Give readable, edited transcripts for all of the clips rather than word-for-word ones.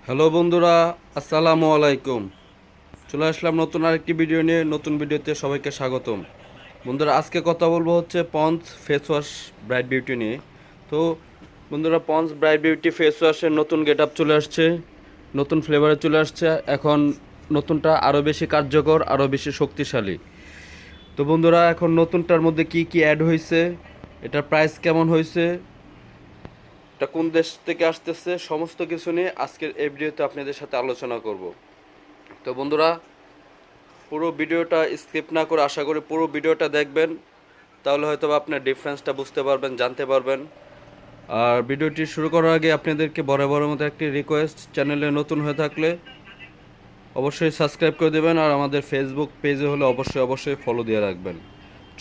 Hello বন্ধুরা, আসসালামু আলাইকুম। চলে আসলাম নতুন আরেকটি ভিডিও নিয়ে। নতুন ভিডিওতে সবাইকে স্বাগতম। বন্ধুরা, আজকে কথা বলবো হচ্ছে Pond's face wash bright beauty নিয়ে। তো বন্ধুরা, পন্ডস ব্রাইট বিউটি ফেস ওয়াশের নতুন গেট আপ চলে আসছে, নতুন ফ্লেভারে চলে আসছে। এখন নতুনটা আরও বেশি কার্যকর, আরও বেশি শক্তিশালী। তো বন্ধুরা, এখন নতুনটার মধ্যে কি কি অ্যাড হয়েছে, এটার প্রাইস কেমন হয়েছে, এটা কোন দেশ থেকে আসতেছে, সমস্ত কিছু নিয়ে আজকের এই ভিডিওতে আপনাদের সাথে আলোচনা করব। তো বন্ধুরা, পুরো ভিডিওটা স্কিপ না করে আশা করি পুরো ভিডিওটা দেখবেন, তাহলে হয়তো আপনার ডিফারেন্সটা বুঝতে পারবেন, জানতে পারবেন। আর ভিডিওটি শুরু করার আগে আপনাদেরকে বরাবরের মতো একটি রিকোয়েস্ট, চ্যানেলে নতুন হয়ে থাকলে অবশ্যই সাবস্ক্রাইব করে দেবেন, আর আমাদের ফেসবুক পেজে হলে অবশ্যই ফলো দিয়ে রাখবেন।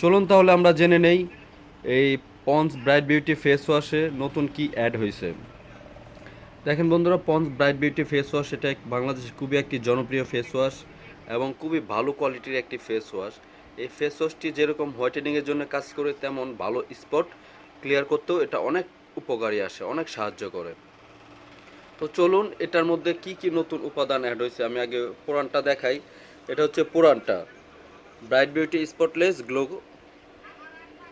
চলুন তাহলে আমরা জেনে নেই এই পন্ডস ব্রাইট বিউটি ফেস ওয়াশে নতুন কি অ্যাড হয়েছে। দেখেন বন্ধুরা, ponds bright beauty face wash এটা বাংলাদেশে খুবই একটি জনপ্রিয় ফেস ওয়াশ এবং খুবই ভালো কোয়ালিটির একটি ফেস ওয়াশ। এই ফেস ওয়াশটি যেরকম হোয়াইটেনিংয়ের জন্য কাজ করে, তেমন ভালো স্পট ক্লিয়ার করতেও এটা অনেক উপকারী আসে, অনেক সাহায্য করে। তো চলুন এটার মধ্যে কি কি নতুন উপাদান অ্যাড হয়েছে আমি আগে পুরানটা দেখাই। এটা হচ্ছে পুরানটা, bright beauty spotless glow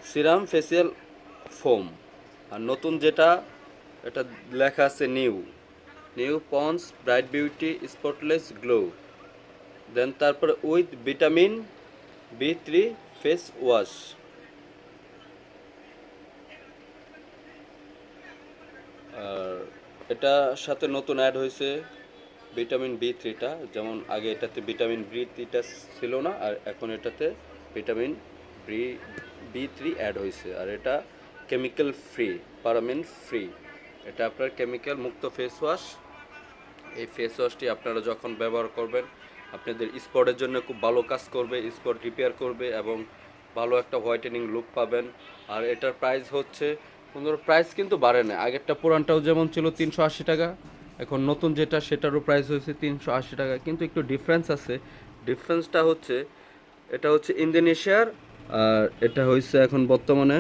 serum facial foam. আর নতুন যেটা, এটা লেখা আছে new new Pond's bright beauty spotless glow, then তারপরে উইথ ভিটামিন বি3 ফেস ওয়াশ। আর এটার সাথে নতুন অ্যাড হয়েছে ভিটামিন বি3টা, যেমন আগে এটাতে ভিটামিন বি3টা ছিল না, আর এখন এটাতে ভিটামিন বি বি3 অ্যাড হয়েছে। আর এটা কেমিক্যাল ফ্রি, পারামিন ফ্রি। এটা আপনার কেমিক্যাল মুক্ত ফেস ওয়াশ। এই ফেস ওয়াশটি আপনারা যখন ব্যবহার করবেন, আপনাদের স্পটের জন্য খুব ভালো কাজ করবে, স্পট রিপেয়ার করবে এবং ভালো একটা হোয়াইটেনিং লুক পাবেন। আর এটার প্রাইস হচ্ছে, সুন্দর প্রাইস কিন্তু বাড়ে না। আগেরটা পুরানটাও যেমন ছিল 380 টাকা, এখন নতুন যেটা সেটারও প্রাইস হয়েছে 380 টাকা, কিন্তু একটু ডিফারেন্স আছে। ডিফারেন্সটা হচ্ছে, এটা হচ্ছে ইন্দোনেশিয়ার, আর এটা হয়েছে এখন বর্তমানে,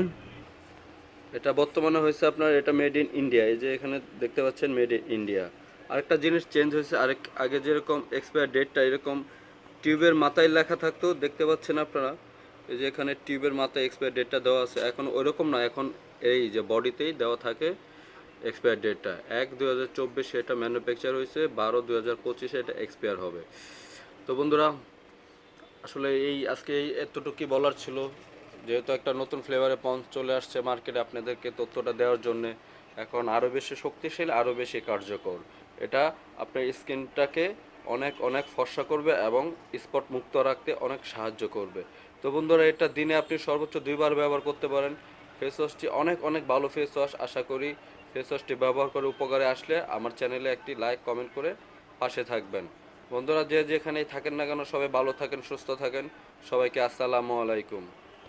এটা বর্তমানে হয়েছে আপনার, এটা মেড ইন ইন্ডিয়া। এই যে এখানে দেখতে পাচ্ছেন মেড ইন ইন্ডিয়া। আরেকটা জিনিস চেঞ্জ হয়েছে, আগে যেরকম এক্সপায়ার ডেটটা এরকম টিউবের মাথায় লেখা থাকতো, দেখতে পাচ্ছেন আপনারা, এই যে এখানে টিউবের মাথায় এক্সপায়ার ডেটটা দেওয়া আছে, এখন ওইরকম না, এখন এই যে বডিতেই দেওয়া থাকে এক্সপায়ার ডেটটা। 1/2024 এটা ম্যানুফ্যাকচার হয়েছে, 12/2025 এটা এক্সপায়ার হবে। তো বন্ধুরা, আসলে এই আজকে এই এতটুকুই বলার ছিল। যেহেতু একটা নতুন ফ্লেভারে পন্স চলে আসছে মার্কেটে, আপনাদেরকে তথ্যটা দেওয়ার জন্যে। এখন আরও বেশি শক্তিশালী, আরও বেশি কার্যকর। এটা আপনার স্কিনটাকে অনেক অনেক ফর্সা করবে এবং স্পট মুক্ত রাখতে অনেক সাহায্য করবে। তো বন্ধুরা, এটা দিনে আপনি সর্বোচ্চ 2বার ব্যবহার করতে পারেন। ফেস ওয়াশটি অনেক অনেক ভালো ফেস ওয়াশ। আশা করি ফেস ওয়াশটি ব্যবহার করে উপকারে আসলে আমার চ্যানেলে একটি লাইক কমেন্ট করে পাশে থাকবেন। বন্ধুরা, যে যেখানেই থাকেন না কেন, সবাই ভালো থাকেন, সুস্থ থাকেন। সবাইকে আসসালামু আলাইকুম।